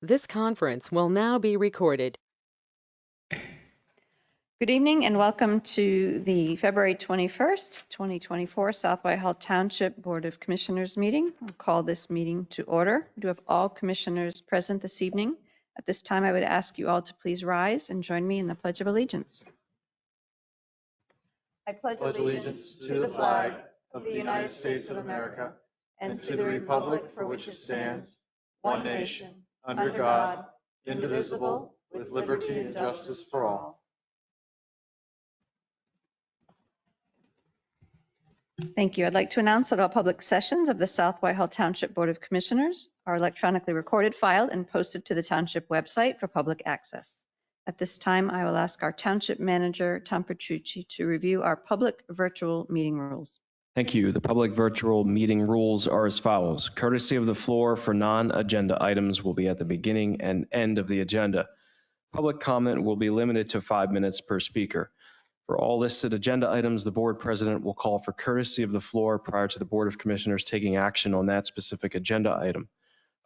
This conference will now be recorded. Good evening and welcome to the February 21st, 2024 South Whitehall Township Board of Commissioners meeting. I'll call this meeting to order. We do have all commissioners present this evening. At this time, I would ask you all to please rise and join me in the Pledge of Allegiance. I pledge allegiance to the flag of the United States of America and to the republic for which it stands, one nation, under God, indivisible, with liberty and justice for all. Thank you. I'd like to announce that all public sessions of the South Whitehall Township Board of Commissioners are electronically recorded, filed, and posted to the Township website for public access. At this time, I will ask our Township Manager, Tom Petrucci, to review our public virtual meeting rules. Thank you. The public virtual meeting rules are as follows. Courtesy of the floor for non-agenda items will be at the beginning and end of the agenda. Public comment will be limited to 5 minutes per speaker. For all listed agenda items, the board president will call for courtesy of the floor prior to the Board of Commissioners taking action on that specific agenda item.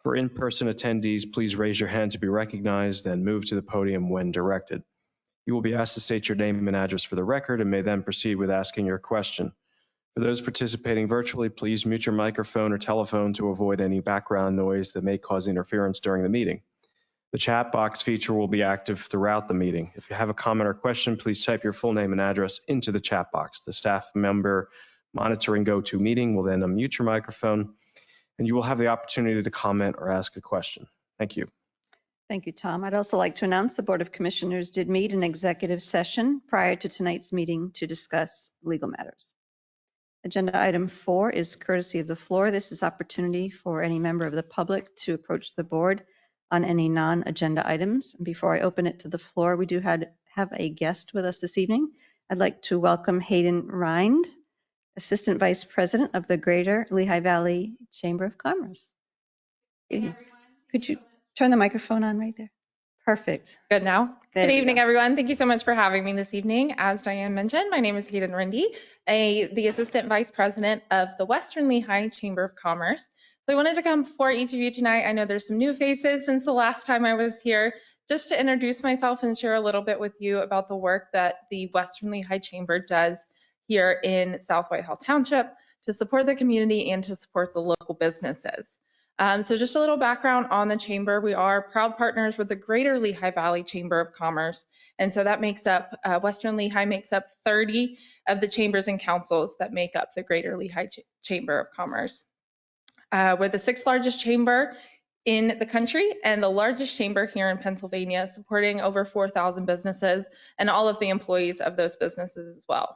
For in-person attendees, please raise your hand to be recognized and move to the podium when directed. You will be asked to state your name and address for the record and may then proceed with asking your question. For those participating virtually, please mute your microphone or telephone to avoid any background noise that may cause interference during the meeting. The chat box feature will be active throughout the meeting. If you have a comment or question, please type your full name and address into the chat box. The staff member monitoring GoToMeeting will then unmute your microphone, and you will have the opportunity to comment or ask a question. Thank you. Thank you, Tom. I'd also like to announce the Board of Commissioners did meet in executive session prior to tonight's meeting to discuss legal matters. Agenda item 4 is courtesy of the floor. This is opportunity for any member of the public to approach the board on any non-agenda items. Before I open it to the floor, we do have a guest with us this evening. I'd like to welcome Hayden Rind, Assistant Vice President of the Greater Lehigh Valley Chamber of Commerce. Could you turn the microphone on right there? Perfect. Good now. Good evening, everyone. Thank you so much for having me this evening. As Diane mentioned, my name is Hayden Rindy, the Assistant Vice President of the Western Lehigh Chamber of Commerce. So I wanted to come before each of you tonight. I know there's some new faces since the last time I was here, just to introduce myself and share a little bit with you about the work that the Western Lehigh Chamber does here in South Whitehall Township to support the community and to support the local businesses. So just a little background on the chamber. We are proud partners with the Greater Lehigh Valley Chamber of Commerce. And so that makes up, Western Lehigh makes up 30 of the chambers and councils that make up the Greater Lehigh Chamber of Commerce. We're the 6th largest chamber in the country and the largest chamber here in Pennsylvania, supporting over 4,000 businesses and all of the employees of those businesses as well.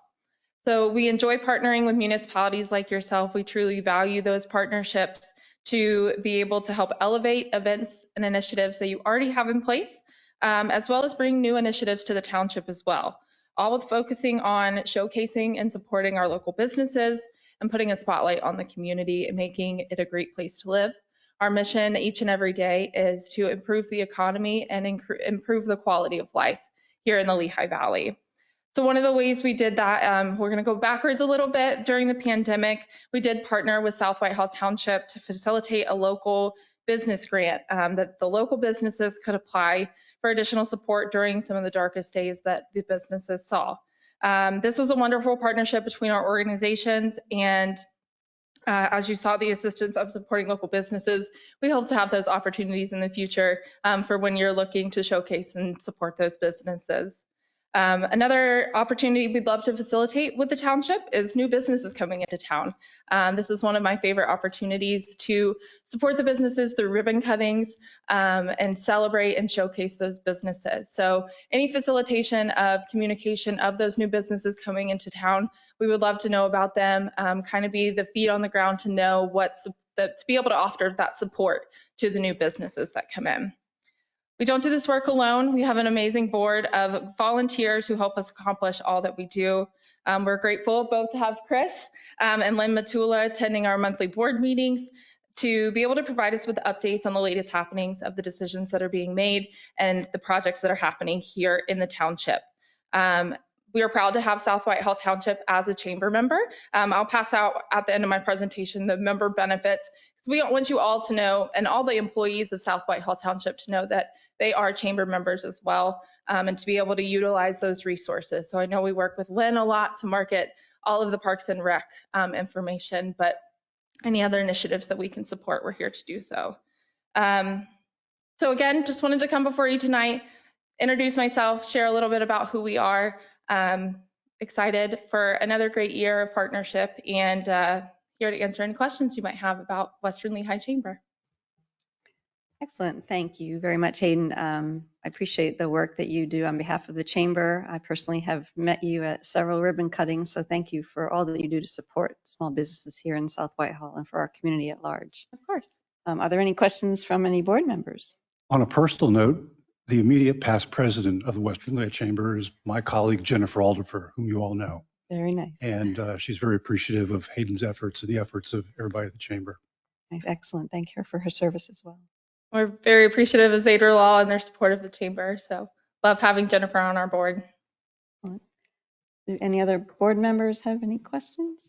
So we enjoy partnering with municipalities like yourself. We truly value those partnerships to be able to help elevate events and initiatives that you already have in place, as well as bring new initiatives to the township as well, all with focusing on showcasing and supporting our local businesses and putting a spotlight on the community and making it a great place to live. Our mission each and every day is to improve the economy and improve the quality of life here in the Lehigh Valley. So one of the ways we did that, we're going to go backwards a little bit. During the pandemic, we did partner with South Whitehall Township to facilitate a local business grant that the local businesses could apply for additional support during some of the darkest days that the businesses saw. This was a wonderful partnership between our organizations, and as you saw, the assistance of supporting local businesses, we hope to have those opportunities in the future for when you're looking to showcase and support those businesses. Another opportunity we'd love to facilitate with the township is new businesses coming into town. This is one of my favorite opportunities to support the businesses through ribbon cuttings and celebrate and showcase those businesses. So any facilitation of communication of those new businesses coming into town, we would love to know about them, kind of be the feet on the ground to know to be able to offer that support to the new businesses that come in. We don't do this work alone. We have an amazing board of volunteers who help us accomplish all that we do. We're grateful both to have Chris and Lynn Matula attending our monthly board meetings to be able to provide us with updates on the latest happenings of the decisions that are being made and the projects that are happening here in the township. we are proud to have South Whitehall Township as a chamber member. I'll pass out at the end of my presentation the member benefits, because we want you all to know, and all the employees of South Whitehall Township to know, that they are chamber members as well, and to be able to utilize those resources. So I know we work with Lynn a lot to market all of the Parks and Rec information, but any other initiatives that we can support, we're here to do so. So again, just wanted to come before you tonight, introduce myself, share a little bit about who we are. Excited for another great year of partnership, and here to answer any questions you might have about Western Lehigh Chamber. Excellent. Thank you very much, Hayden. I appreciate the work that you do on behalf of the chamber. I personally have met you at several ribbon cuttings, so thank you for all that you do to support small businesses here in South Whitehall and for our community at large. Of course. Are there any questions from any board members? On a personal note, the immediate past president of the Western Lehigh Chamber is my colleague Jennifer Alderfer, whom you all know. Very nice. And she's very appreciative of Hayden's efforts and the efforts of everybody at the chamber. Nice. Excellent. Thank you for her service as well. We're very appreciative of Zader Law and their support of the chamber. So love having Jennifer on our board. Do any other board members have any questions?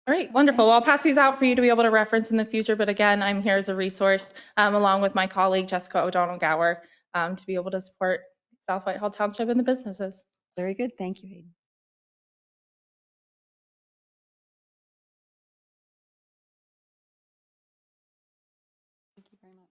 All right, wonderful. Well, I'll pass these out for you to be able to reference in the future. But again, I'm here as a resource along with my colleague, Jessica O'Donnell Gower, to be able to support South Whitehall Township and the businesses. Very good. Thank you, Hayden. Thank you very much.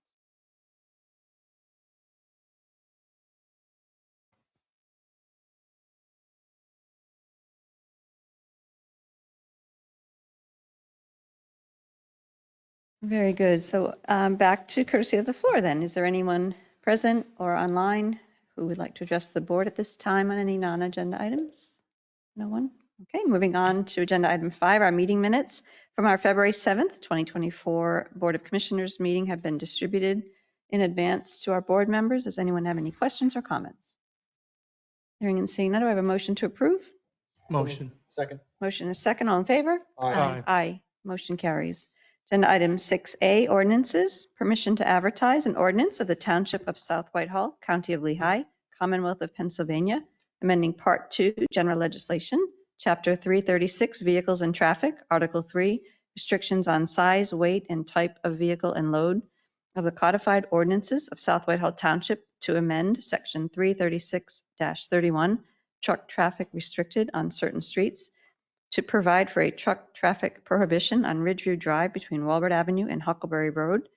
Very good. So back to courtesy of the floor then. Is there anyone present or online who would like to address the board at this time on any non-agenda items? No one? Okay, moving on to agenda item 5, our meeting minutes from our February 7th, 2024 Board of Commissioners meeting have been distributed in advance to our board members. Does anyone have any questions or comments? Hearing and seeing none, do I have a motion to approve? Motion. Second. Motion is second. All in favor? Aye. Aye. Motion carries. Agenda item 6A, ordinances. Permission to advertise an ordinance of the Township of South Whitehall, County of Lehigh, Commonwealth of Pennsylvania, amending Part 2, General Legislation, Chapter 336, Vehicles and Traffic, Article 3, Restrictions on Size, Weight, and Type of Vehicle and Load of the Codified Ordinances of South Whitehall Township to amend Section 336-31, Truck Traffic Restricted on Certain Streets, to provide for a truck traffic prohibition on Ridgeview Drive between Walbert Avenue and Huckleberry Road,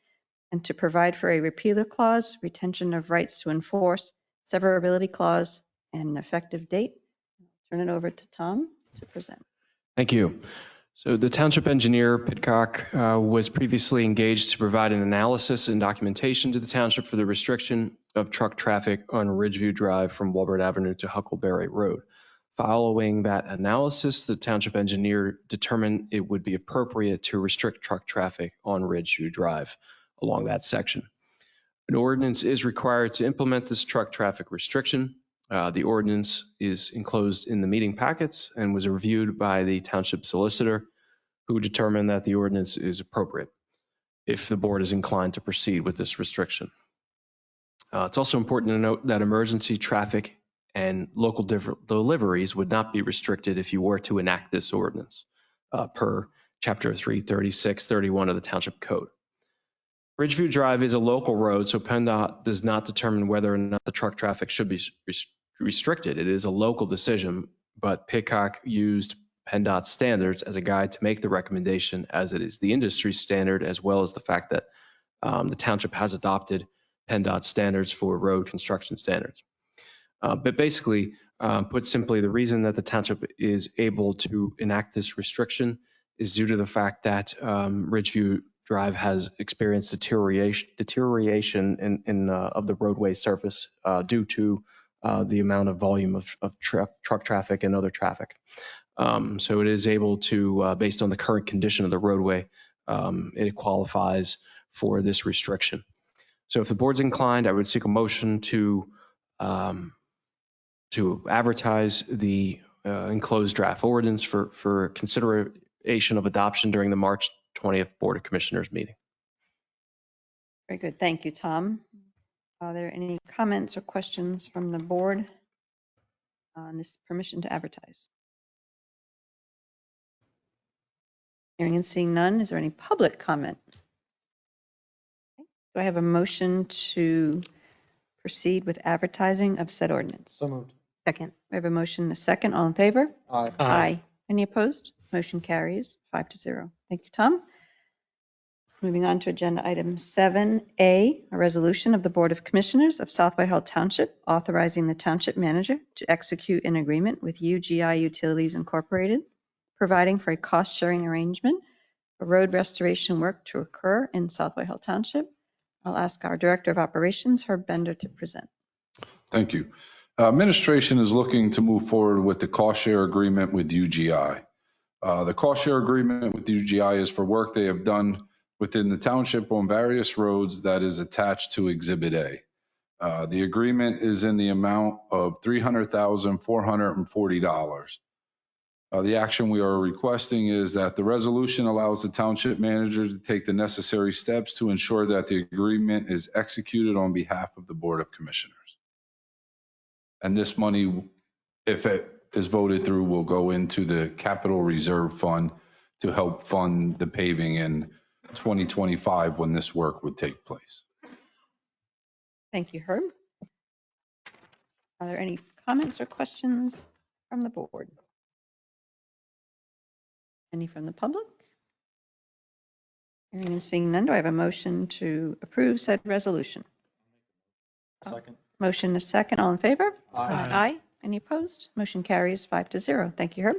and to provide for a repealer clause, retention of rights to enforce, severability clause, and an effective date. Turn it over to Tom to present. Thank you. So the township engineer, Pidcock, was previously engaged to provide an analysis and documentation to the township for the restriction of truck traffic on Ridgeview Drive from Walbert Avenue to Huckleberry Road. Following that analysis, the township engineer determined it would be appropriate to restrict truck traffic on Ridgeview Drive along that section. An ordinance is required to implement this truck traffic restriction. The ordinance is enclosed in the meeting packets and was reviewed by the township solicitor, who determined that the ordinance is appropriate if the board is inclined to proceed with this restriction. It's also important to note that emergency traffic and local deliveries would not be restricted if you were to enact this ordinance per Chapter 336-31 of the Township Code. Ridgeview Drive is a local road, so PennDOT does not determine whether or not the truck traffic should be restricted. It is a local decision, but Pidcock used PennDOT standards as a guide to make the recommendation, as it is the industry standard, as well as the fact that the township has adopted PennDOT standards for road construction standards. But basically, put simply, the reason that the township is able to enact this restriction is due to the fact that Ridgeview Drive has experienced deterioration of the roadway surface due to the amount of volume of truck traffic and other traffic. So it is able to, based on the current condition of the roadway, it qualifies for this restriction. So if the board's inclined, I would seek a motion to advertise the enclosed draft ordinance for consideration of adoption during the March 20th Board of Commissioners meeting. Very good. Thank you, Tom. Are there any comments or questions from the board on this permission to advertise? Hearing and seeing none, is there any public comment? Do I have a motion to proceed with advertising of said ordinance? So moved. Second. We have a motion and a second. All in favor? Aye. Aye. Any opposed? Motion carries 5-0. Thank you, Tom. Moving on to agenda item 7A, a resolution of the Board of Commissioners of South Whitehall Township authorizing the township manager to execute an agreement with UGI Utilities Incorporated, providing for a cost-sharing arrangement for road restoration work to occur in South Whitehall Township. I'll ask our Director of Operations, Herb Bender, to present. Thank you. Administration is looking to move forward with the cost share agreement with UGI. The cost share agreement with UGI is for work they have done within the township on various roads that is attached to Exhibit A. The agreement is in the amount of $300,440. The action we are requesting is that the resolution allows the township manager to take the necessary steps to ensure that the agreement is executed on behalf of the Board of Commissioners. And this money, if it is voted through, will go into the Capital Reserve Fund to help fund the paving in 2025 when this work would take place. Thank you, Herb. Are there any comments or questions from the board? Any from the public? Hearing and seeing none, do I have a motion to approve said resolution? Second. Motion is second. All in favor? Aye. Aye. Any opposed? Motion carries 5-0. Thank you, Herb.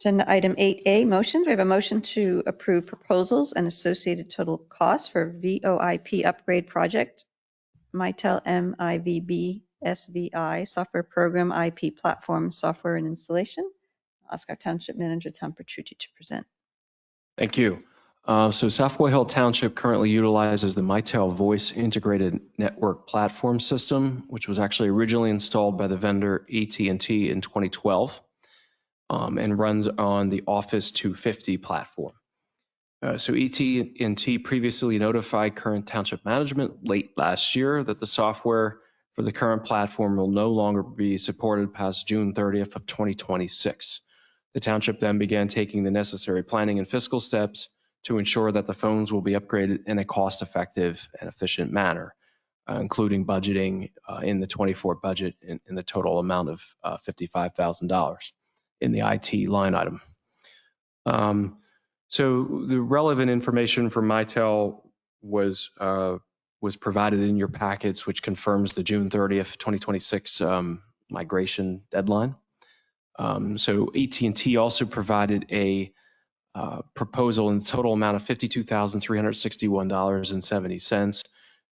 Agenda item 8A, motions. We have a motion to approve proposals and associated total costs for VoIP upgrade project, Mitel MIVB SVI software program IP platform software and installation. I'll ask our Township Manager, Tom Petrucci, to present. Thank you. So South Whitehall Township currently utilizes the Mitel Voice Integrated Network Platform System, which was actually originally installed by the vendor AT&T in 2012 and runs on the Office 250 platform. So AT&T previously notified current township management late last year that the software for the current platform will no longer be supported past June 30th of 2026. The township then began taking the necessary planning and fiscal steps to ensure that the phones will be upgraded in a cost-effective and efficient manner, including budgeting in the 24 budget in the total amount of $55,000 in the IT line item. So the relevant information from Mitel was provided in your packets, which confirms the June 30th, 2026 migration deadline. So AT&T also provided a proposal in the total amount of $52,361.70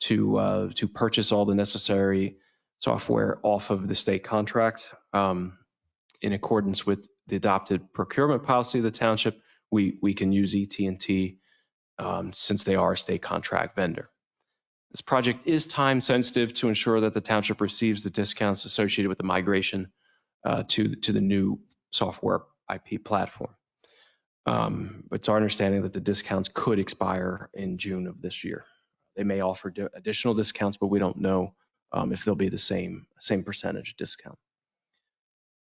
to purchase all the necessary software off of the state contract. In accordance with the adopted procurement policy of the township, we can use AT&T since they are a state contract vendor. This project is time sensitive to ensure that the township receives the discounts associated with the migration to the new software IP platform. It's our understanding that the discounts could expire in June of this year. They may offer additional discounts, but we don't know if they'll be the same percentage discount.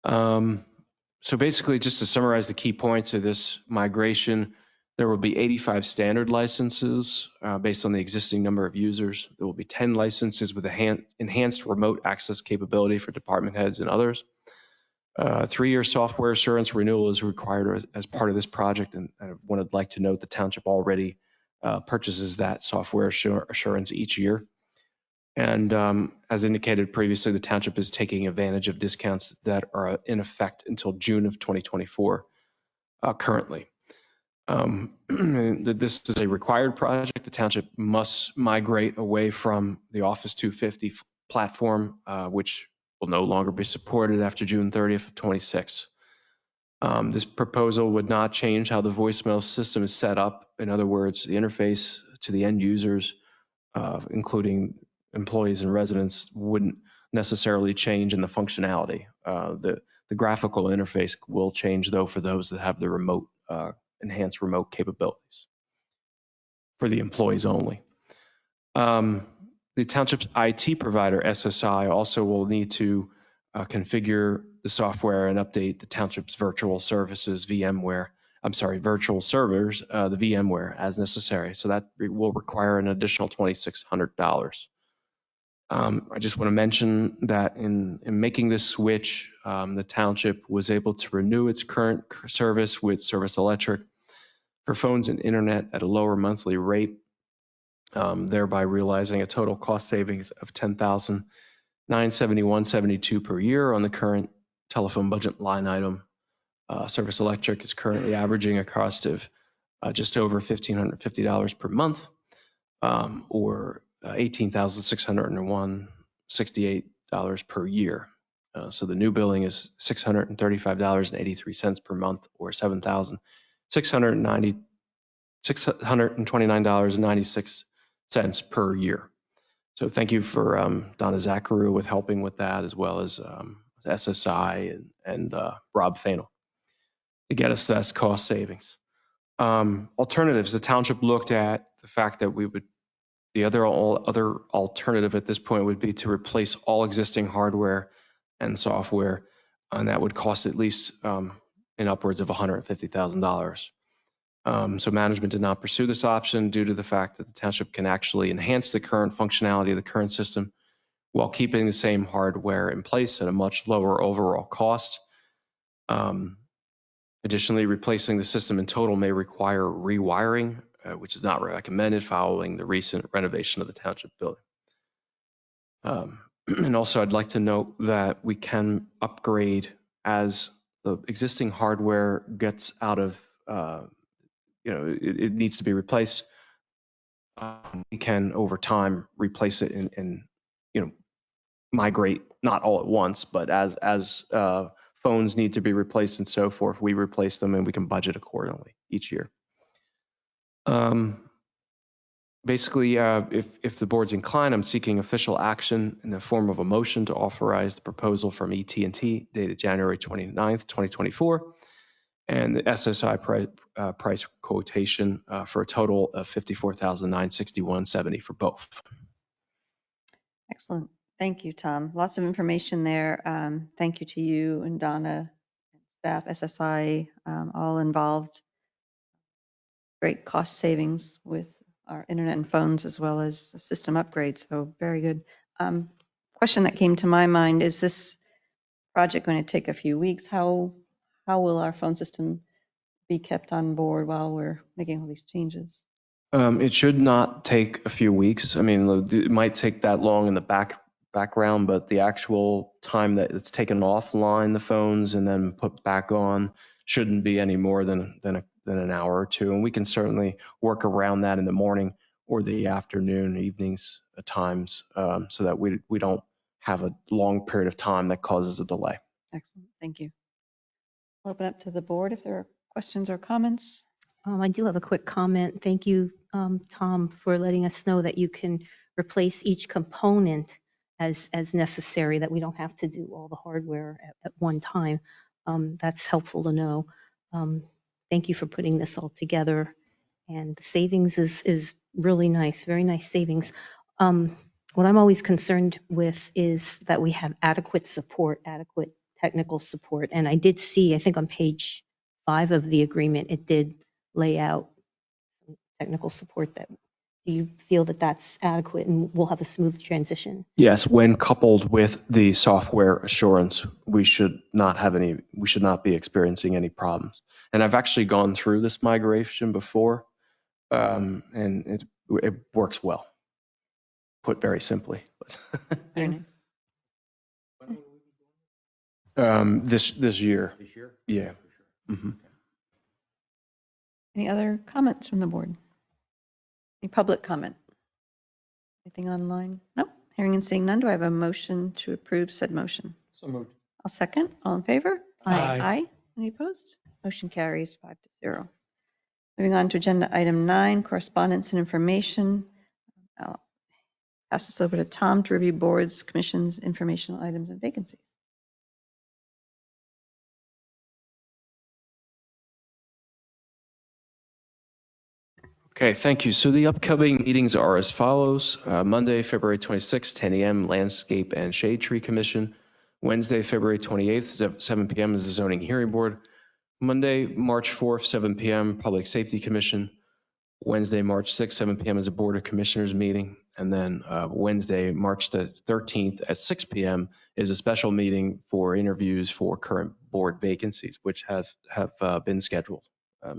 So basically, just to summarize the key points of this migration, there will be 85 standard licenses based on the existing number of users. There will be 10 licenses with enhanced remote access capability for department heads and others. 3-year software assurance renewal is required as part of this project, and I would like to note the township already purchases that software assurance each year. And as indicated previously, the township is taking advantage of discounts that are in effect until June of 2024 currently. This is a required project. The township must migrate away from the Office 250 platform, which will no longer be supported after June 30th of 26. This proposal would not change how the voicemail system is set up. In other words, the interface to the end users, including employees and residents, wouldn't necessarily change in the functionality. The graphical interface will change, though, for those that have the remote, enhanced remote capabilities for the employees only. The township's IT provider, SSI, also will need to configure the software and update the township's virtual services virtual servers, the VMware as necessary. So that will require an additional $2,600. I just want to mention that in making this switch, the township was able to renew its current service with Service Electric for phones and internet at a lower monthly rate, thereby realizing a total cost savings of $10,971.72 per year on the current telephone budget line item. Service Electric is currently averaging a cost of just over $1,550 per month, or $18,601.68 per year. So the new billing is $635.83 per month, or $629.96 per year. So thank you for Donna Zacharu with helping with that, as well as SSI and Rob Fainel to get us that cost savings. Alternatives, the township looked at the fact that the other alternative at this point would be to replace all existing hardware and software, and that would cost at least in upwards of $150,000. So management did not pursue this option due to the fact that the township can actually enhance the current functionality of the current system while keeping the same hardware in place at a much lower overall cost. Additionally, replacing the system in total may require rewiring, which is not recommended following the recent renovation of the township building. And also, I'd like to note that we can upgrade as the existing hardware gets out of, it needs to be replaced. We can, over time, replace it and migrate, not all at once, but as phones need to be replaced and so forth, we replace them and we can budget accordingly each year. Basically, if the board's inclined, I'm seeking official action in the form of a motion to authorize the proposal from ET&T dated January 29th, 2024, and the SSI price quotation for a total of $54,961.70 for both. Excellent. Thank you, Tom. Lots of information there. Thank you to you and Donna, staff, SSI, all involved. Great cost savings with our internet and phones, as well as system upgrades. So very good. Question that came to my mind, is this project going to take a few weeks? How will our phone system be kept on board while we're making all these changes? It should not take a few weeks. I mean, it might take that long in the background, but the actual time that it's taken offline, the phones, and then put back on shouldn't be any more than an hour or two. And we can certainly work around that in the morning or the afternoon, evenings at times, so that we don't have a long period of time that causes a delay. Excellent. Thank you. I'll open up to the board if there are questions or comments. I do have a quick comment. Thank you, Tom, for letting us know that you can replace each component as necessary, that we don't have to do all the hardware at one time. That's helpful to know. Thank you for putting this all together. And the savings is really nice, very nice savings. What I'm always concerned with is that we have adequate support, adequate technical support. And I did see, I think on page 5 of the agreement, it did lay out some technical support. Do you feel that that's adequate and we'll have a smooth transition? Yes, when coupled with the software assurance, we should not be experiencing any problems. And I've actually gone through this migration before, and it works well, put very simply. Very nice. This year. Yeah. Mm-hmm. Any other comments from the board? Any public comment? Anything online? Nope. Hearing and seeing none, do I have a motion to approve said motion? So moved. I'll second. All in favor? Aye. Aye. Any opposed? Motion carries 5-0. Moving on to agenda item 9, correspondence and information. I'll pass this over to Tom to review boards, commissions, informational items, and vacancies. Okay, thank you. So the upcoming meetings are as follows. Monday, February 26th, 10 a.m., Landscape and Shade Tree Commission. Wednesday, February 28th, 7 p.m. is the Zoning Hearing Board. Monday, March 4th, 7 p.m., Public Safety Commission. Wednesday, March 6th, 7 p.m. is a Board of Commissioners meeting. And then Wednesday, March the 13th at 6 p.m. is a special meeting for interviews for current board vacancies, which have been scheduled.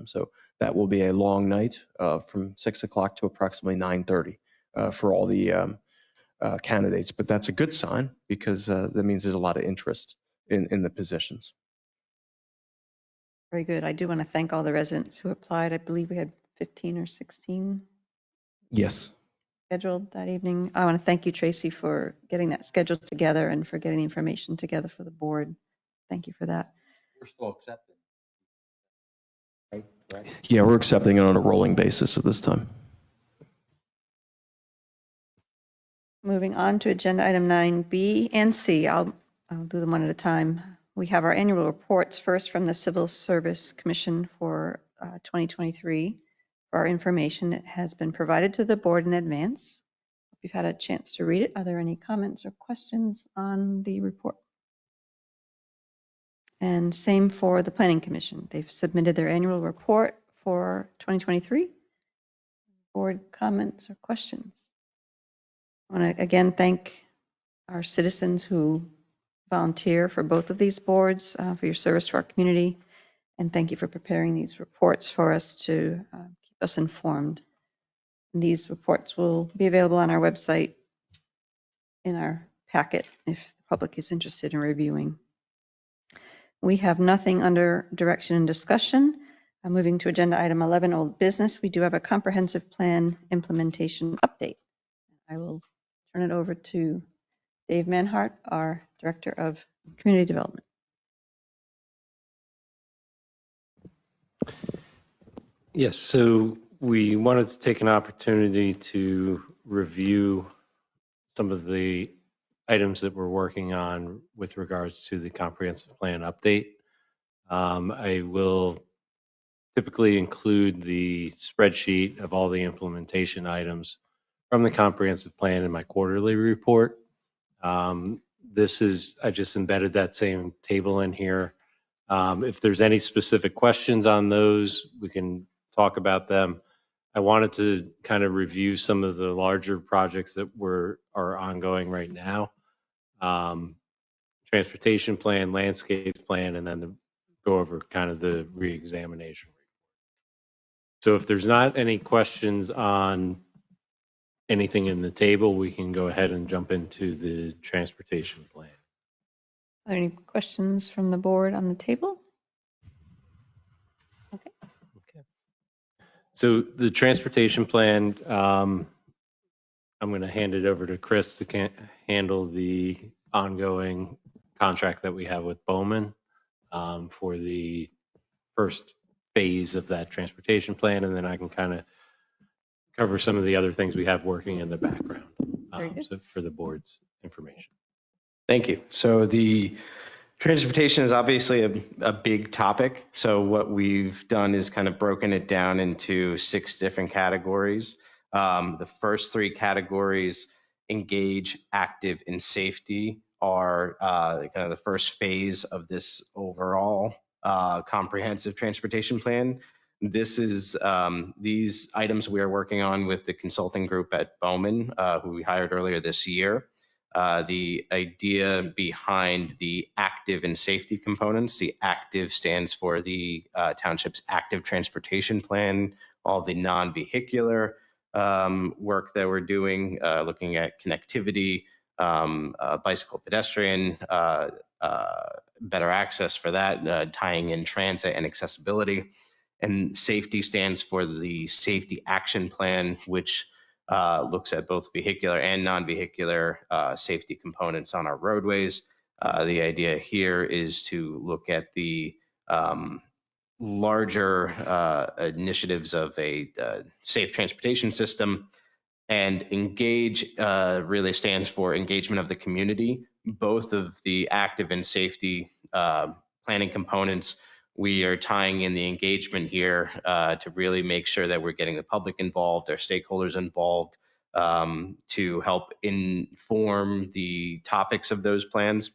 So that will be a long night from 6 o'clock to approximately 9:30 for all the candidates. But that's a good sign because that means there's a lot of interest in the positions. Very good. I do want to thank all the residents who applied. I believe we had 15 or 16 Yes. scheduled that evening. I want to thank you, Tracy, for getting that scheduled together and for getting the information together for the board. Thank you for that. We're still accepting. Right? Yeah, we're accepting it on a rolling basis at this time. Moving on to agenda item 9B and C. I'll do them one at a time. We have our annual reports first from the Civil Service Commission for 2023. For our information, it has been provided to the board in advance. If you've had a chance to read it, are there any comments or questions on the report? And same for the Planning Commission. They've submitted their annual report for 2023. Board comments or questions? I want to again thank our citizens who volunteer for both of these boards for your service to our community. And thank you for preparing these reports for us to keep us informed. And these reports will be available on our website in our packet if the public is interested in reviewing. We have nothing under direction and discussion. Moving to agenda item 11, old business. We do have a comprehensive plan implementation update. I will turn it over to Dave Manhart, our Director of Community Development. Yes, so we wanted to take an opportunity to review some of the items that we're working on with regards to the comprehensive plan update. I will typically include the spreadsheet of all the implementation items from the comprehensive plan in my quarterly report. I just embedded that same table in here. If there's any specific questions on those, we can talk about them. I wanted to kind of review some of the larger projects that are ongoing right now. Transportation plan, landscape plan, and then go over kind of the reexamination. So if there's not any questions on anything in the table, we can go ahead and jump into the transportation plan. Are there any questions from the board on the table? Okay. So the transportation plan, I'm going to hand it over to Chris to handle the ongoing contract that we have with Bowman for the first phase of that transportation plan, and then I can kind of cover some of the other things we have working in the background so for the board's information. Thank you. So the transportation is obviously a big topic. So what we've done is kind of broken it down into 6 different categories. The first 3 categories, engage, active, and safety, are kind of the first phase of this overall comprehensive transportation plan. This is these items we are working on with the consulting group at Bowman, who we hired earlier this year. The idea behind the active and safety components, the active stands for the township's active transportation plan, all the non-vehicular work that we're doing, looking at connectivity, bicycle pedestrian, better access for that, tying in transit and accessibility. And safety stands for the safety action plan, which looks at both vehicular and non-vehicular safety components on our roadways. The idea here is to look at the larger initiatives of a safe transportation system. And engage really stands for engagement of the community. Both of the active and safety planning components, we are tying in the engagement here to really make sure that we're getting the public involved, our stakeholders involved, to help inform the topics of those plans.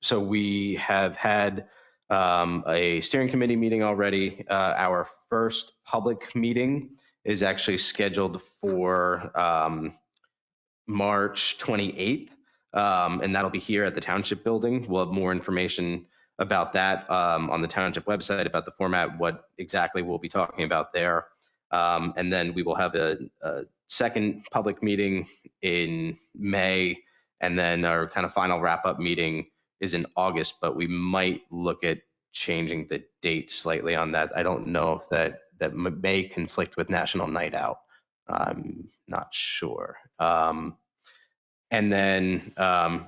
So we have had a steering committee meeting already. Our first public meeting is actually scheduled for March 28th, and that'll be here at the Township building. We'll have more information about that on the Township website, about the format, what exactly we'll be talking about there. And then we will have a second public meeting in May, and then our kind of final wrap-up meeting is in August, but we might look at changing the date slightly on that. I don't know if that may conflict with National Night Out. I'm not sure. And then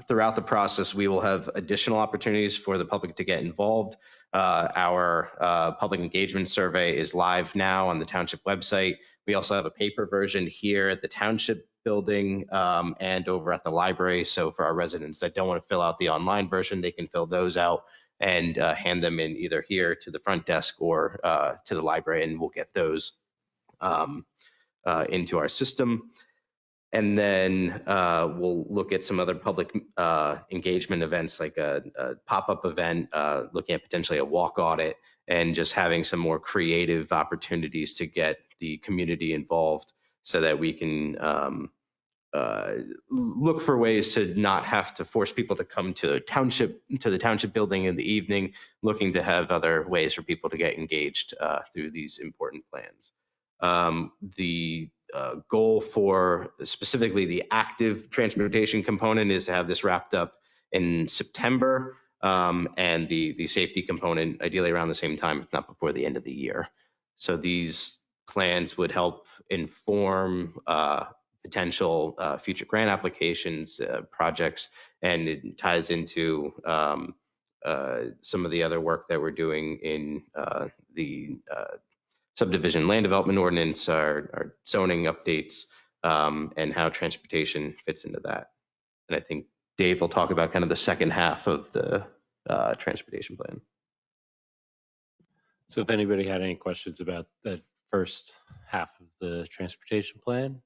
throughout the process, we will have additional opportunities for the public to get involved. Our public engagement survey is live now on the Township website. We also have a paper version here at the Township building and over at the library. So for our residents that don't want to fill out the online version, they can fill those out and hand them in either here to the front desk or to the library, and we'll get those into our system. And then we'll look at some other public engagement events, like a pop-up event, looking at potentially a walk audit, and just having some more creative opportunities to get the community involved so that we can look for ways to not have to force people to come to the township building in the evening, looking to have other ways for people to get engaged through these important plans. The goal for specifically the active transportation component is to have this wrapped up in September, and the safety component ideally around the same time, if not before the end of the year. So these plans would help inform potential future grant applications, projects, and it ties into some of the other work that we're doing in the subdivision land development ordinance, our zoning updates, and how transportation fits into that. And I think Dave will talk about kind of the second half of the transportation plan. So if anybody had any questions about that first half of the transportation plan.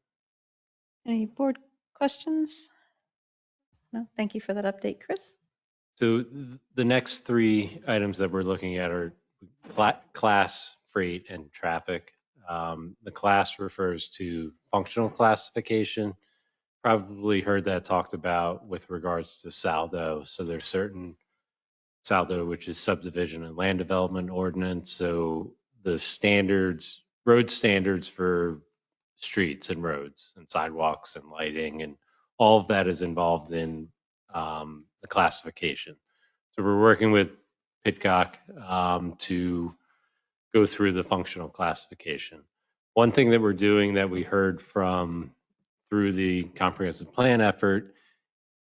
Any board questions? No, thank you for that update, Chris. So the next three items that we're looking at are class, freight, and traffic. The class refers to functional classification. Probably heard that talked about with regards to SALDO. So there's certain SALDO, which is subdivision and land development ordinance. So the standards, road standards for streets and roads and sidewalks and lighting, and all of that is involved in the classification. So we're working with Pitcock to go through the functional classification. One thing that we're doing that we heard from through the comprehensive plan effort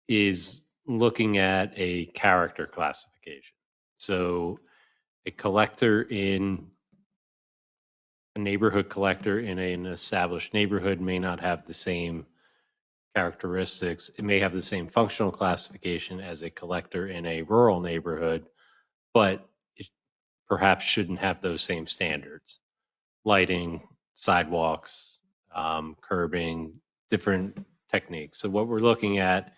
is looking at a character classification. So a neighborhood collector in an established neighborhood may not have the same characteristics. It may have the same functional classification as a collector in a rural neighborhood, but it perhaps shouldn't have those same standards. Lighting, sidewalks, curbing, different techniques. So what we're looking at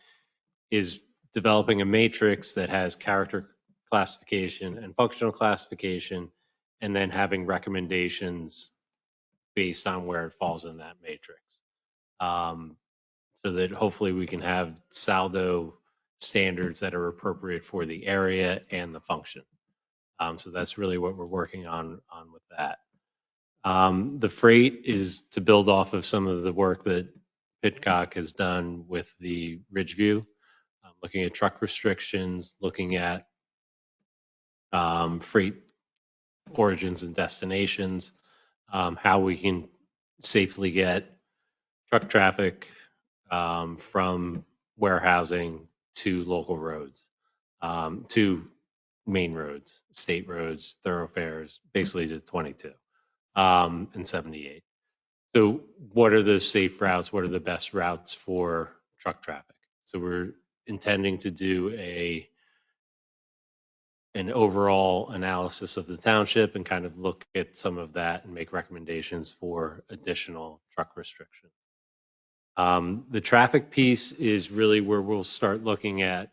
is developing a matrix that has character classification and functional classification, and then having recommendations based on where it falls in that matrix. So that hopefully we can have SALDO standards that are appropriate for the area and the function. So that's really what we're working on with that. The freight is to build off of some of the work that Pitcock has done with the Ridgeview, looking at truck restrictions, looking at freight origins and destinations, how we can safely get truck traffic from warehousing to local roads, to main roads, state roads, thoroughfares, basically to 22 and 78. So what are the safe routes? What are the best routes for truck traffic? So we're intending to do an overall analysis of the township and kind of look at some of that and make recommendations for additional truck restrictions. The traffic piece is really where we'll start looking at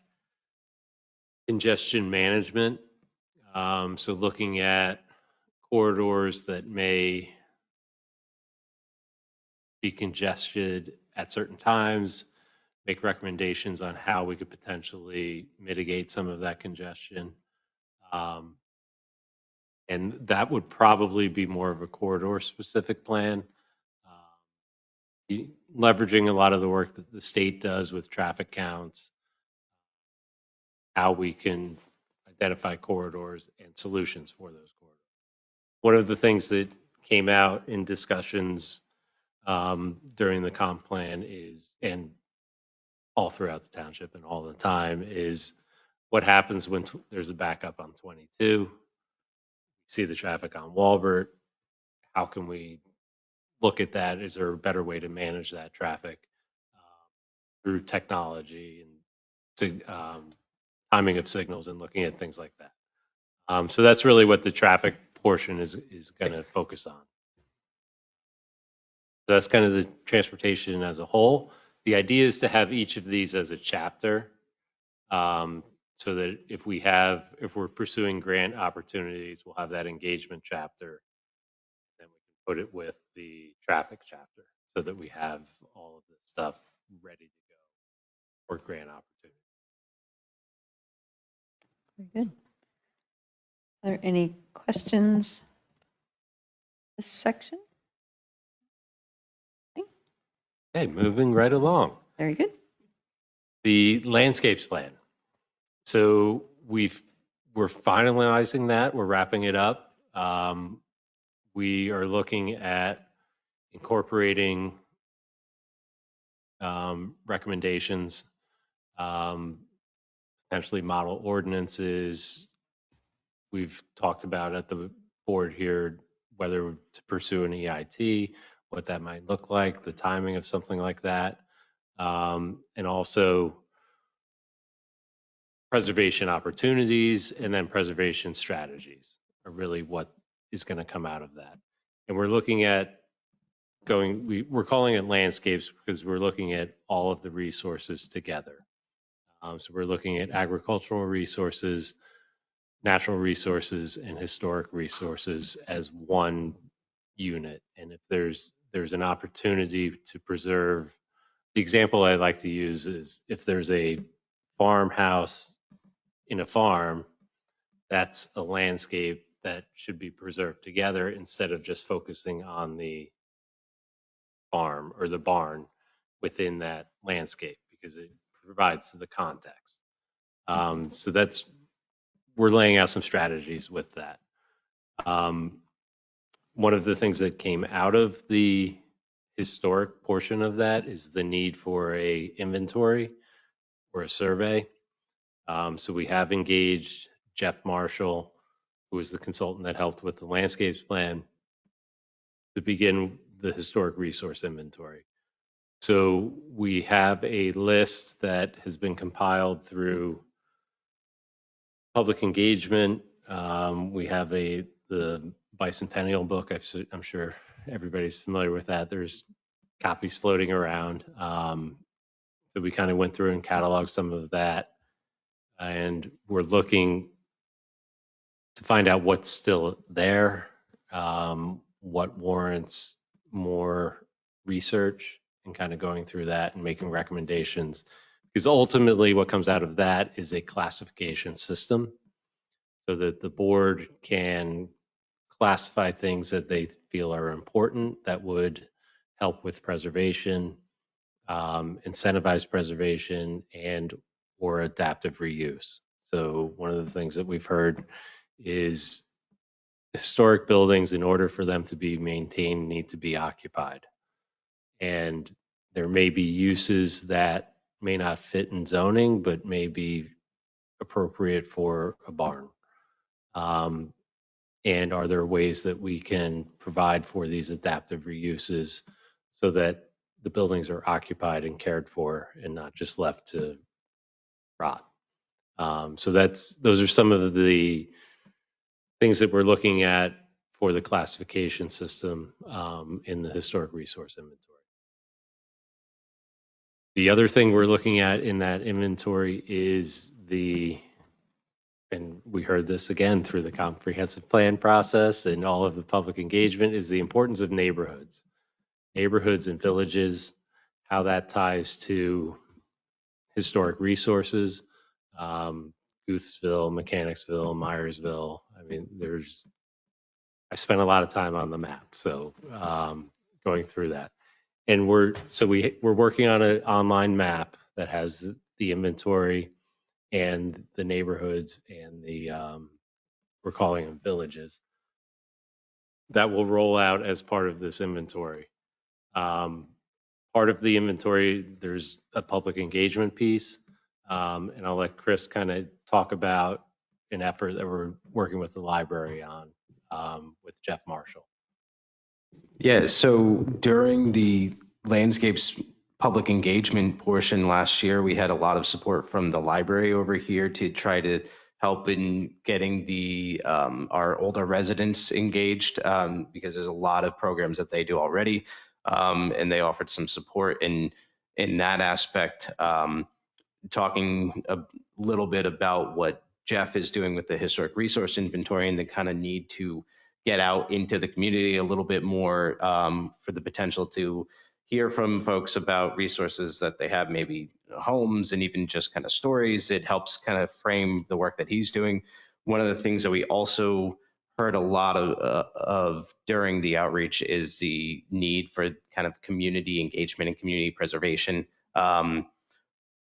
congestion management. So looking at corridors that may be congested at certain times, make recommendations on how we could potentially mitigate some of that congestion. And that would probably be more of a corridor specific plan. Leveraging a lot of the work that the state does with traffic counts, how we can identify corridors and solutions for those corridors. One of the things that came out in discussions during the comp plan is, and all throughout the township and all the time, is what happens when there's a backup on 22, see the traffic on Walbert, how can we look at that? Is there a better way to manage that traffic through technology and timing of signals and looking at things like that? So that's really what the traffic portion is going to focus on. So that's kind of the transportation as a whole. The idea is to have each of these as a chapter, so that if we're pursuing grant opportunities, we'll have that engagement chapter. Then we can put it with the traffic chapter so that we have all of this stuff ready to go for grant opportunities. Very good. Are there any questions? This section? Okay, moving right along. Very good. The landscapes plan. So we're finalizing that. We're wrapping it up. We are looking at incorporating recommendations, potentially model ordinances. We've talked about at the board here whether to pursue an EIT, what that might look like, the timing of something like that, and also preservation opportunities and then preservation strategies are really what is going to come out of that. And we're looking at we're calling it landscapes because we're looking at all of the resources together. So we're looking at agricultural resources, natural resources, and historic resources as one unit. And if there's an opportunity to preserve, the example I like to use is if there's a farmhouse in a farm, that's a landscape that should be preserved together instead of just focusing on the farm or the barn within that landscape because it provides the context. So we're laying out some strategies with that. One of the things that came out of the historic portion of that is the need for a inventory or a survey. So we have engaged Jeff Marshall, who was the consultant that helped with the landscapes plan, to begin the historic resource inventory. So we have a list that has been compiled through public engagement. We have the bicentennial book. I'm sure everybody's familiar with that. There's copies floating around. So we kind of went through and cataloged some of that. And we're looking to find out what's still there, what warrants more research, and kind of going through that and making recommendations. Because ultimately what comes out of that is a classification system so that the board can classify things that they feel are important that would help with preservation, incentivize preservation, and or adaptive reuse. So one of the things that we've heard is historic buildings, in order for them to be maintained, need to be occupied. And there may be uses that may not fit in zoning, but may be appropriate for a barn. And are there ways that we can provide for these adaptive reuses so that the buildings are occupied and cared for and not just left to rot? So those are some of the things that we're looking at for the classification system in the historic resource inventory. The other thing we're looking at in that inventory is the and we heard this again through the comprehensive plan process and all of the public engagement, is the importance of neighborhoods and villages, how that ties to historic resources, Boothsville, Mechanicsville, Myersville. I mean, I spent a lot of time on the map, so going through that. And we're working on an online map that has the inventory and the neighborhoods and the, we're calling them villages, that will roll out as part of this inventory. Part of the inventory, there's a public engagement piece, and I'll let Chris kind of talk about an effort that we're working with the library on with Jeff Marshall. Yeah, so during the landscapes public engagement portion last year, we had a lot of support from the library over here to try to help in getting the our older residents engaged, because there's a lot of programs that they do already, and they offered some support in that aspect. Talking a little bit about what Jeff is doing with the historic resource inventory and the kind of need to get out into the community a little bit more, for the potential to hear from folks about resources that they have, maybe homes and even just kind of stories. It helps kind of frame the work that he's doing. One of the things that we also heard a lot of during the outreach is the need for kind of community engagement and community preservation.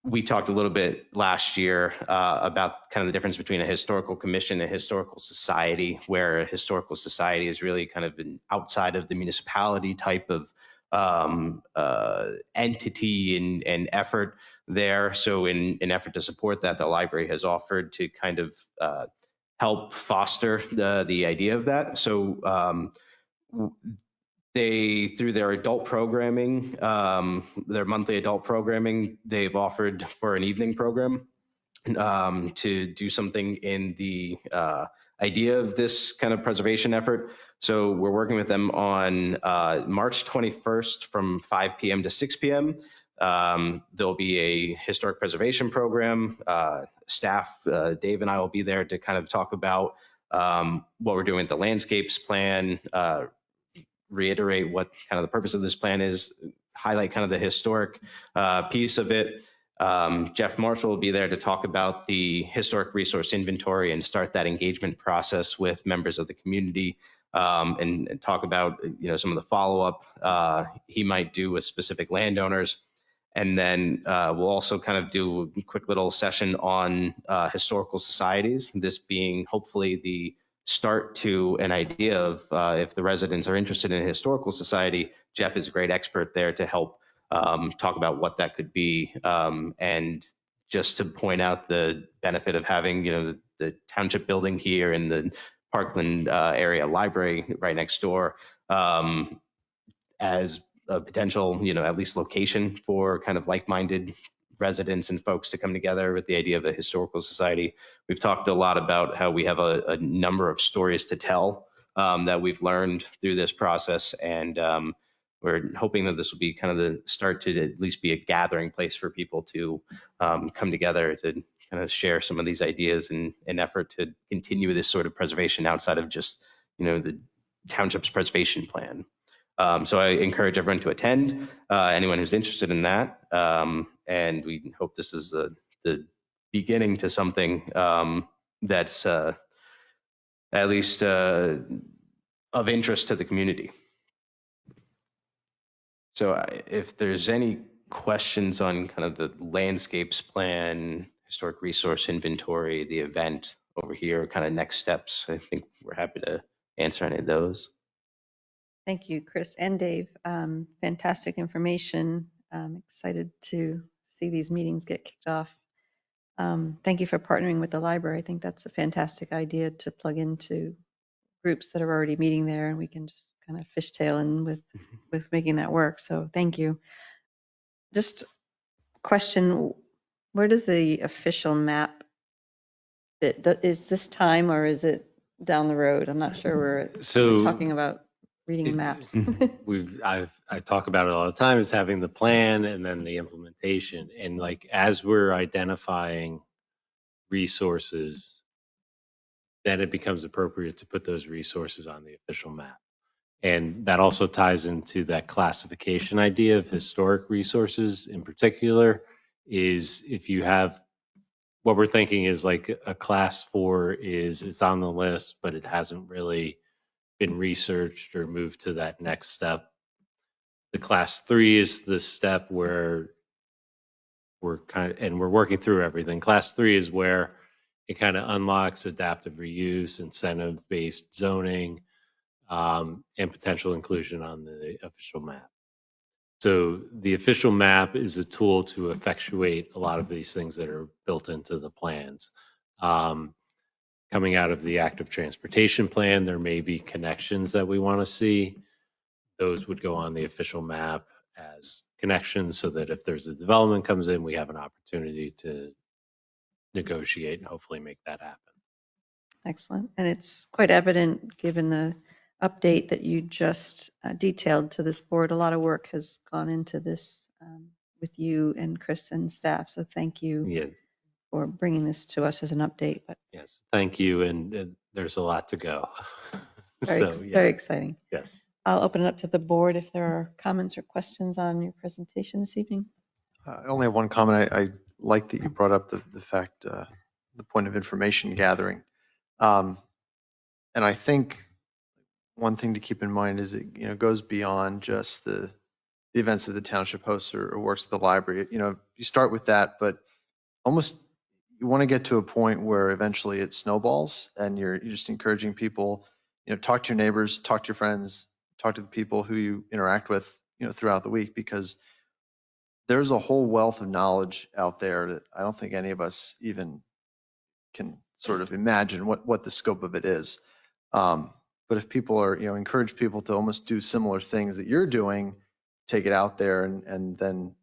We talked a little bit last year about kind of the difference between a historical commission and a historical society, where a historical society is really kind of an outside of the municipality type of entity and effort there. So in an effort to support that, the library has offered to kind of help foster the idea of that. So they, through their adult programming, their monthly adult programming, they've offered for an evening program to do something in the idea of this kind of preservation effort. So we're working with them on March 21st from 5 p.m. to 6 p.m. There'll be a historic preservation program. Staff, Dave and I will be there to kind of talk about what we're doing with the landscapes plan, reiterate what kind of the purpose of this plan is, highlight kind of the historic piece of it. Jeff Marshall will be there to talk about the historic resource inventory and start that engagement process with members of the community, and talk about some of the follow-up he might do with specific landowners. And then we'll also kind of do a quick little session on historical societies, this being hopefully the start to an idea of if the residents are interested in a historical society. Jeff is a great expert there to help talk about what that could be, and just to point out the benefit of having the township building here and the Parkland area library right next door, as a potential at least location for kind of like-minded residents and folks to come together with the idea of a historical society. We've talked a lot about how we have a number of stories to tell that we've learned through this process, and we're hoping that this will be kind of the start to at least be a gathering place for people to come together to kind of share some of these ideas in an effort to continue this sort of preservation outside of just the township's preservation plan. So I encourage everyone to attend, anyone who's interested in that. And we hope this is the beginning to something that's at least of interest to the community. So if there's any questions on kind of the landscapes plan, historic resource inventory, the event over here, kind of next steps, I think we're happy to answer any of those. Thank you, Chris and Dave. Fantastic information. I'm excited to see these meetings get kicked off. Thank you for partnering with the library. I think that's a fantastic idea to plug into groups that are already meeting there, and we can just kind of fishtail in with making that work. So thank you. Just question, where does the official map fit? Is this time or is it down the road? I'm not sure. We're talking about reading maps. I talk about it all the time, is having the plan and then the implementation. And like, as we're identifying resources then it becomes appropriate to put those resources on the official map. And that also ties into that classification idea of historic resources in particular, is if you have, what we're thinking is like a class 4 is it's on the list, but it hasn't really been researched or moved to that next step. The class 3 is the step where we're working through everything. Class 3 is where it kind of unlocks adaptive reuse, incentive-based zoning, and potential inclusion on the official map. So the official map is a tool to effectuate a lot of these things that are built into the plans. Coming out of the active transportation plan, there may be connections that we want to see. Those would go on the official map as connections so that if there's a development comes in, we have an opportunity to negotiate and hopefully make that happen. Excellent. And it's quite evident, given the update that you just detailed to this board, a lot of work has gone into this with you and Chris and staff. So thank you Yes. for bringing this to us as an update. But Yes, thank you. And there's a lot to go. very exciting. Yes. I'll open it up to the board if there are comments or questions on your presentation this evening. I only have one comment. I like that you brought up the fact, the point of information gathering. And I think one thing to keep in mind is it goes beyond just the events that the township hosts or works at the library. You start with that, but almost you want to get to a point where eventually it snowballs and you're just encouraging people, talk to your neighbors, talk to your friends, talk to the people who you interact with, throughout the week, because there's a whole wealth of knowledge out there that I don't think any of us even can sort of imagine what the scope of it is. But if people are, encourage people to almost do similar things that you're doing, take it out there, and then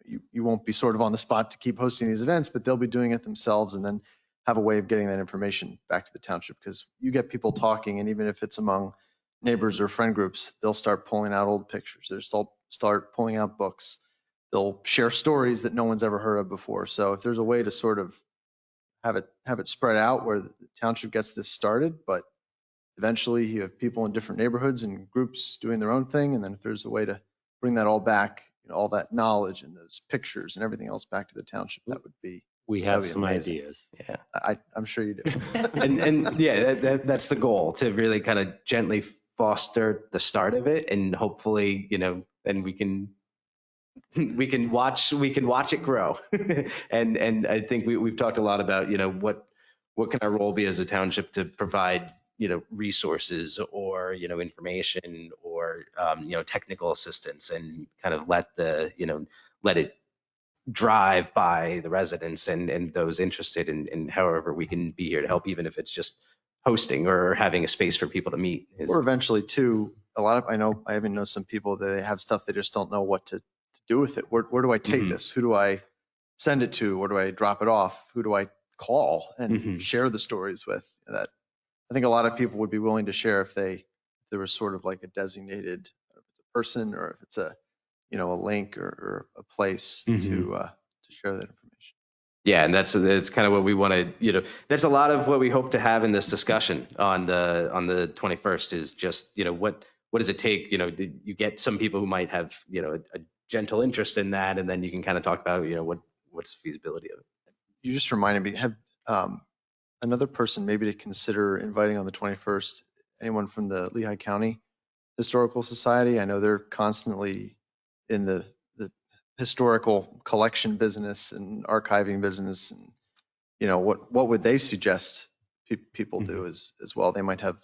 you won't be sort of on the spot to keep hosting these events, but they'll be doing it themselves and then have a way of getting that information back to the township, because you get people talking, and even if it's among neighbors or friend groups, they'll start pulling out old pictures. They'll start pulling out books. They'll share stories that no one's ever heard of before. So if there's a way to sort of have it spread out where the township gets this started, but eventually you have people in different neighborhoods and groups doing their own thing. And then if there's a way to bring that all back, all that knowledge and those pictures and everything else back to the township, that would be, We that'd have be some amazing. ideas. Yeah. I'm sure you do. And yeah, that's the goal, to really kind of gently foster the start of it, and hopefully, then we can watch it grow. and I think we've talked a lot about, what can our role be as a township to provide, resources or, information or, technical assistance, and kind of let it drive by the residents and those interested in however we can be here to help, even if it's just hosting or having a space for people to meet. Or eventually too, I even know some people that they have stuff they just don't know what to do with it. Where do I take this? Who do I send it to? Where do I drop it off? Who do I call and share the stories with? That I think a lot of people would be willing to share if there was sort of like a designated, if it's a person or if it's a link or a place to share that information. Yeah, and that's kind of what we want to, that's a lot of what we hope to have in this discussion on the 21st, is just, what does it take? You get some people who might have, a gentle interest in that, and then you can kind of talk about, what's the feasibility of it. You just reminded me, have another person maybe to consider inviting on the 21st, anyone from the Lehigh County Historical Society. I know they're constantly in the historical collection business and archiving business, and what would they suggest people do as well? They might have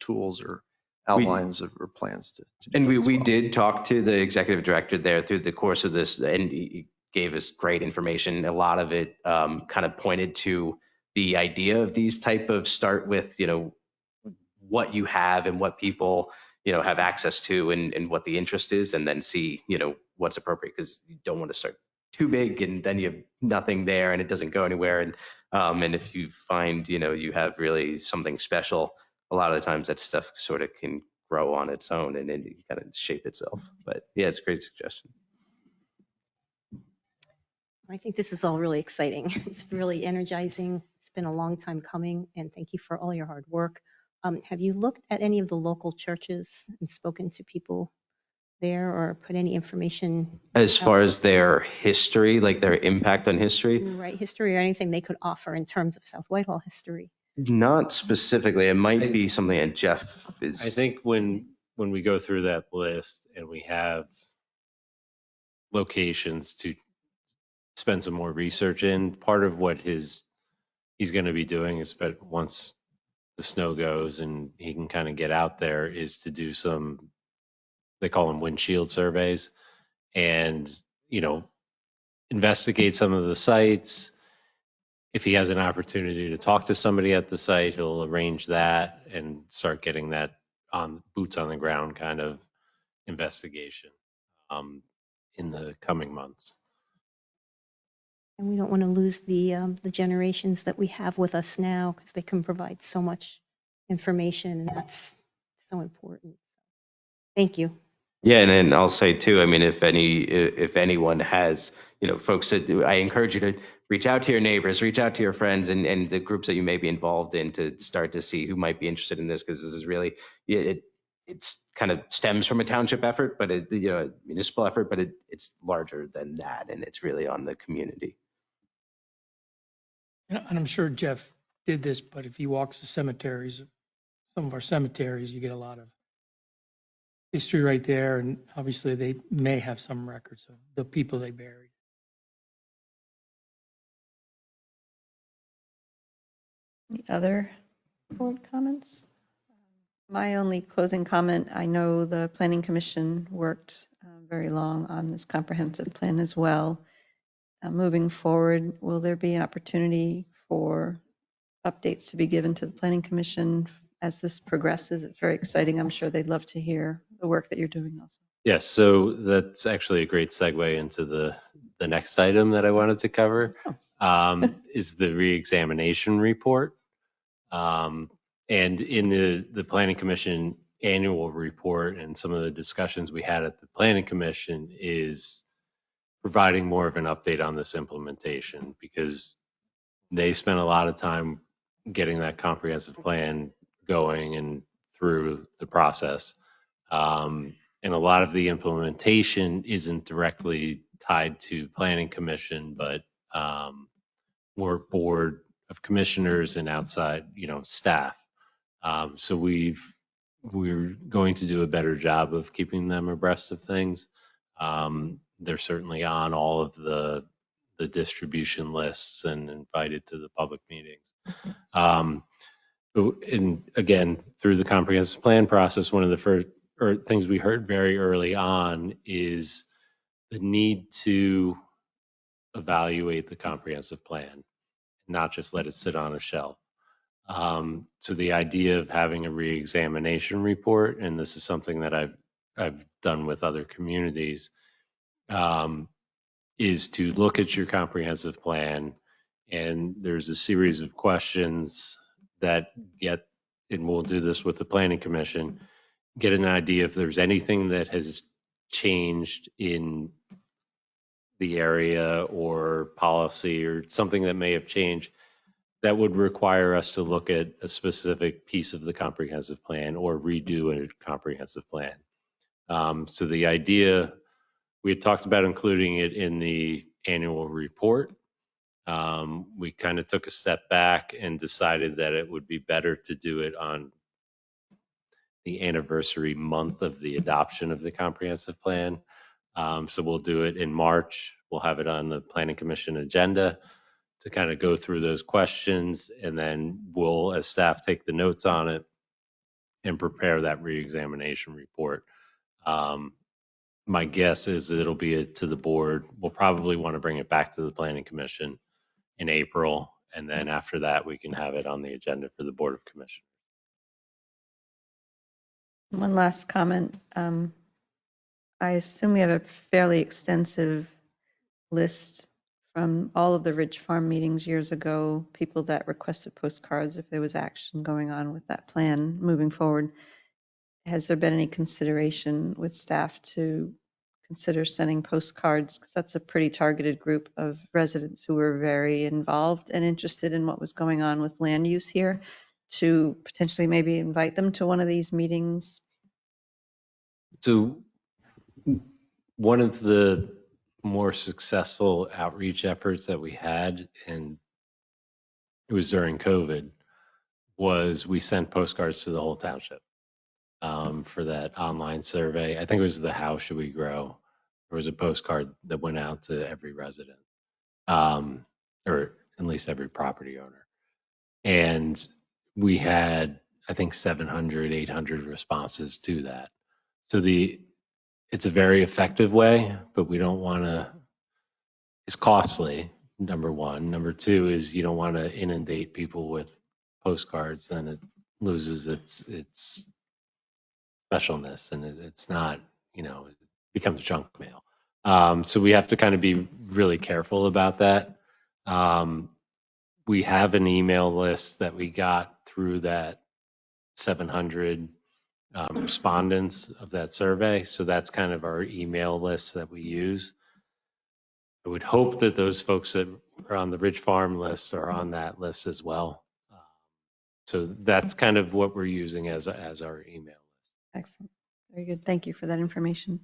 tools or outlines or plans to do. And we did talk to the executive director there through the course of this, and he gave us great information. A lot of it kind of pointed to the idea of these type of start with, what you have and what people, have access to, and what the interest is, and then see, what's appropriate, because you don't want to start too big and then you have nothing there and it doesn't go anywhere. And if you find, you have really something special, a lot of the times that stuff sort of can grow on its own and then kind of shape itself. But yeah, it's a great suggestion. I think this is all really exciting. It's really energizing. It's been a long time coming, and thank you for all your hard work. Have you looked at any of the local churches and spoken to people there or put any information? As out? far as their history, like their impact on history, Right, history or anything they could offer in terms of South Whitehall history? not specifically. It might be something that Jeff I is. think when we go through that list and we have locations to spend some more research in, part of what he's going to be doing is, but once the snow goes and he can kind of get out there, is to do some, they call them windshield surveys, and, you know, investigate some of the sites. If he has an opportunity to talk to somebody at the site, he'll arrange that and start getting that on boots on the ground kind of investigation in the coming months. And we don't want to lose the generations that we have with us now because they can provide so much information, and that's so important. So, thank you. Yeah, and then I'll say too, I mean, if anyone has, folks that I encourage you to reach out to your neighbors, reach out to your friends and the groups that you may be involved in to start to see who might be interested in this, because this is really, it's kind of stems from a township effort, but municipal effort, but it's larger than that, and it's really on the community. And I'm sure Jeff did this, but if he walks the cemeteries, some of our cemeteries, you get a lot of history right there. And obviously they may have some records of the people they buried. Any other board comments? My only closing comment, I know the Planning Commission worked very long on this comprehensive plan as well. Moving forward, will there be an opportunity for updates to be given to the Planning Commission as this progresses? It's very exciting. I'm sure they'd love to hear the work that you're doing also. Yes, so that's actually a great segue into the next item that I wanted to cover, is the reexamination report. And in the Planning Commission annual report and some of the discussions we had at the Planning Commission is providing more of an update on this implementation, because they spent a lot of time getting that comprehensive plan going and through the process. And a lot of the implementation isn't directly tied to Planning Commission, but more Board of Commissioners and outside, staff. So we're going to do a better job of keeping them abreast of things. They're certainly on all of the distribution lists and invited to the public meetings. And again, through the comprehensive plan process, one of the first things we heard very early on is the need to evaluate the comprehensive plan, not just let it sit on a shelf. So the idea of having a reexamination report, and this is something that I've done with other communities, is to look at your comprehensive plan, and there's a series of questions that get, and we'll do this with the Planning Commission, get an idea if there's anything that has changed in the area or policy or something that may have changed that would require us to look at a specific piece of the comprehensive plan or redo a comprehensive plan. So the idea, we had talked about including it in the annual report. We kind of took a step back and decided that it would be better to do it on the anniversary month of the adoption of the comprehensive plan. So we'll do it in March. We'll have it on the Planning Commission agenda to kind of go through those questions, and then we'll, as staff, take the notes on it and prepare that reexamination report. My guess is that it'll be to the board. We'll probably want to bring it back to the Planning Commission in April, and then after that, we can have it on the agenda for the Board of Commissioners. One last comment. I assume we have a fairly extensive list from all of the Ridge Farm meetings years ago, people that requested postcards if there was action going on with that plan moving forward. Has there been any consideration with staff to consider sending postcards, because that's a pretty targeted group of residents who were very involved and interested in what was going on with land use here, to potentially maybe invite them to one of these meetings. So one of the more successful outreach efforts that we had, and it was during COVID, was we sent postcards to the whole township for that online survey. I think it was the How Should We Grow? There was a postcard that went out to every resident, or at least every property owner. And we had, I think, 700, 800 responses to that. So it's a very effective way, but we don't want to, it's costly, number one. Number two is you don't want to inundate people with postcards, then it loses its specialness, and it's not, it becomes junk mail. So we have to kind of be really careful about that. We have an email list that we got through that 700 respondents of that survey. So that's kind of our email list that we use. I would hope that those folks that are on the Ridge Farm list are on that list as well. So that's kind of what we're using as our email list. Excellent. Very good. Thank you for that information.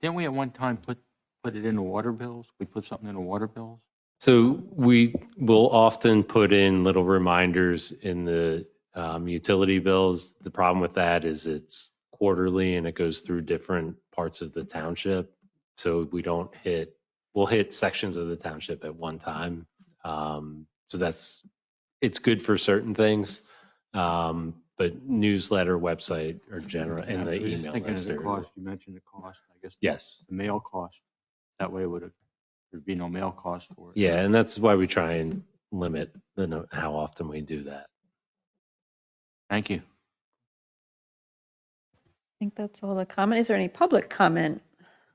Didn't we at one time put it in the water bills? We put something in the water bills? So we will often put in little reminders in the utility bills. The problem with that is it's quarterly and it goes through different parts of the township. So we'll hit sections of the township at one time. So it's good for certain things. But newsletter, website, or general, and the email list. The cost, you mentioned the cost, I guess. Yes. The mail cost. That way there'd be no mail cost for it. Yeah, and that's why we try and limit how often we do that. Thank you. I think that's all the comment. Is there any public comment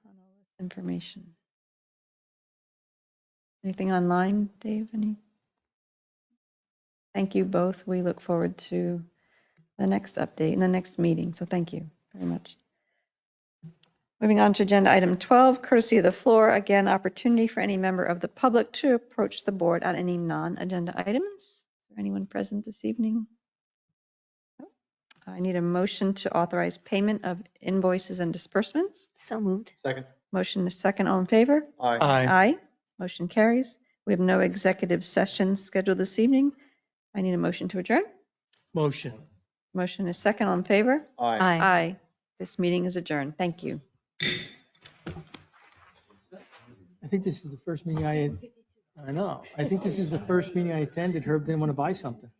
on all this information? Anything online, Dave? Thank you both. We look forward to the next update in the next meeting. So thank you very much. Moving on to agenda item 12, courtesy of the floor. Again, opportunity for any member of the public to approach the board on any non-agenda items. Is there anyone present this evening? I need a motion to authorize payment of invoices and disbursements. So moved. Second. Motion is second. All in favor? Aye. Aye. Motion carries. We have no executive sessions scheduled this evening. I need a motion to adjourn. Motion. Motion is second. All in favor? Aye. Aye. This meeting is adjourned. Thank you. I think this is the first meeting I know. I think this is the first meeting I attended. Herb didn't want to buy something.